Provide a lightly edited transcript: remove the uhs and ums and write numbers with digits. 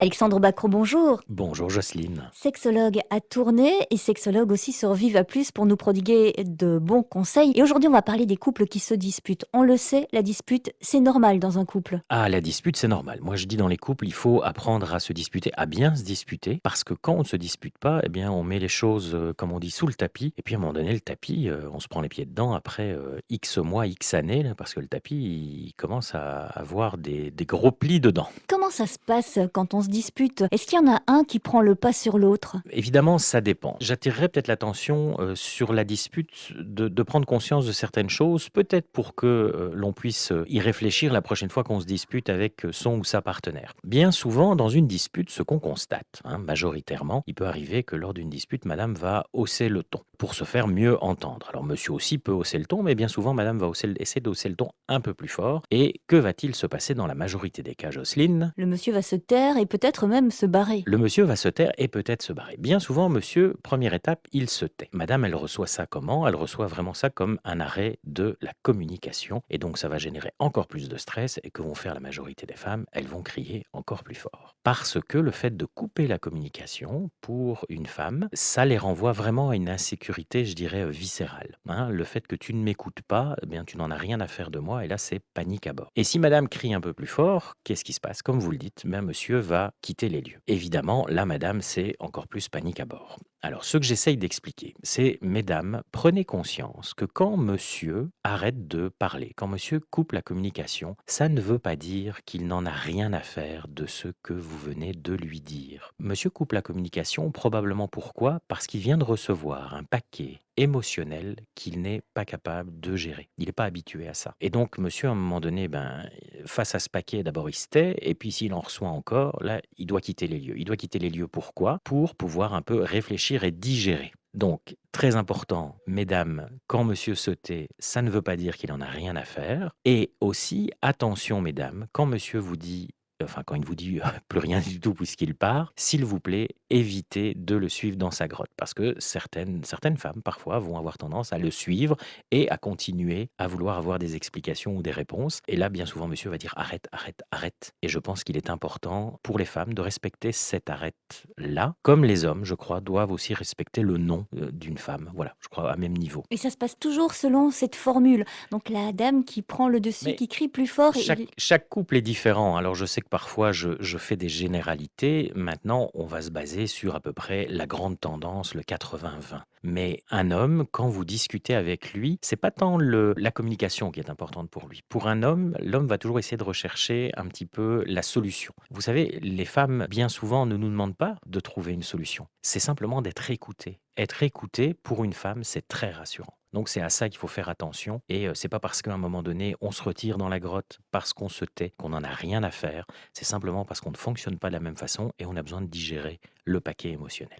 Alexandre Bacro, bonjour. Bonjour Jocelyne. Sexologue à Tournai et sexologue aussi sur Vive à Plus pour nous prodiguer de bons conseils. Et aujourd'hui, on va parler des couples qui se disputent. On le sait, la dispute, c'est normal dans un couple. Ah, la dispute, c'est normal. Moi, je dis dans les couples, il faut apprendre à se disputer, à bien se disputer, parce que quand on ne se dispute pas, eh bien, on met les choses, comme on dit, sous le tapis. Et puis, à un moment donné, le tapis, on se prend les pieds dedans après X mois, X années, là, parce que le tapis, il commence à avoir des gros plis dedans. Comment ça se passe quand on se dispute? Est-ce qu'il y en a un qui prend le pas sur l'autre? Évidemment, ça dépend. J'attirerais peut-être l'attention sur la dispute, de prendre conscience de certaines choses, peut-être pour que l'on puisse y réfléchir la prochaine fois qu'on se dispute avec son ou sa partenaire. Bien souvent, dans une dispute, ce qu'on constate, majoritairement, il peut arriver que lors d'une dispute, madame va hausser le ton pour se faire mieux entendre. Alors monsieur aussi peut hausser le ton, mais bien souvent, madame va essayer d'hausser le ton un peu plus fort. Et que va-t-il se passer dans la majorité des cas, Jocelyne? Le monsieur va se taire et peut-être même se barrer. Le monsieur va se taire et peut-être se barrer. Bien souvent, monsieur, première étape, il se tait. Madame, elle reçoit ça comment? Elle reçoit vraiment ça comme un arrêt de la communication. Et donc, ça va générer encore plus de stress. Et que vont faire la majorité des femmes? Elles vont crier encore plus fort. Parce que le fait de couper la communication, pour une femme, ça les renvoie vraiment à une insécurité, je dirais, viscérale. Le fait que tu ne m'écoutes pas, eh bien, tu n'en as rien à faire de moi. Et là, c'est panique à bord. Et si madame crie un peu plus fort, qu'est-ce qui se passe? Comme vous le dites, monsieur va quitter les lieux. Évidemment, là, madame, c'est encore plus panique à bord. Alors, ce que j'essaye d'expliquer, c'est, mesdames, prenez conscience que quand monsieur arrête de parler, quand monsieur coupe la communication, ça ne veut pas dire qu'il n'en a rien à faire de ce que vous venez de lui dire. Monsieur coupe la communication probablement pourquoi? Parce qu'il vient de recevoir un paquet émotionnel qu'il n'est pas capable de gérer. Il n'est pas habitué à ça. Et donc, monsieur, à un moment donné, face à ce paquet, d'abord, il se tait, et puis s'il en reçoit encore, là, il doit quitter les lieux. Il doit quitter les lieux pourquoi? Pour pouvoir un peu réfléchir et digérer. Donc, très important, mesdames, quand monsieur se tait, ça ne veut pas dire qu'il en a rien à faire. Et aussi, attention, mesdames, quand monsieur vous dit, enfin, quand il vous dit plus rien du tout puisqu'il part, s'il vous plaît, évitez de le suivre dans sa grotte. Parce que certaines femmes, parfois, vont avoir tendance à le suivre et à continuer à vouloir avoir des explications ou des réponses. Et là, bien souvent, monsieur va dire arrête, arrête, arrête. Et je pense qu'il est important pour les femmes de respecter cet arrête-là, comme les hommes, je crois, doivent aussi respecter le non d'une femme. Voilà, je crois, à même niveau. Et ça se passe toujours selon cette formule. Donc la dame qui prend le dessus, Mais qui crie plus fort et chaque couple est différent. Alors, je sais que parfois, je fais des généralités. Maintenant, on va se baser sur à peu près la grande tendance, le 80-20. Mais un homme, quand vous discutez avec lui, c'est pas tant la communication qui est importante pour lui. Pour un homme, l'homme va toujours essayer de rechercher un petit peu la solution. Vous savez, les femmes, bien souvent, ne nous demandent pas de trouver une solution. C'est simplement d'être écouté. Être écouté, pour une femme, c'est très rassurant. Donc c'est à ça qu'il faut faire attention et c'est pas parce qu'à un moment donné, on se retire dans la grotte, parce qu'on se tait, qu'on n'en a rien à faire. C'est simplement parce qu'on ne fonctionne pas de la même façon et on a besoin de digérer le paquet émotionnel.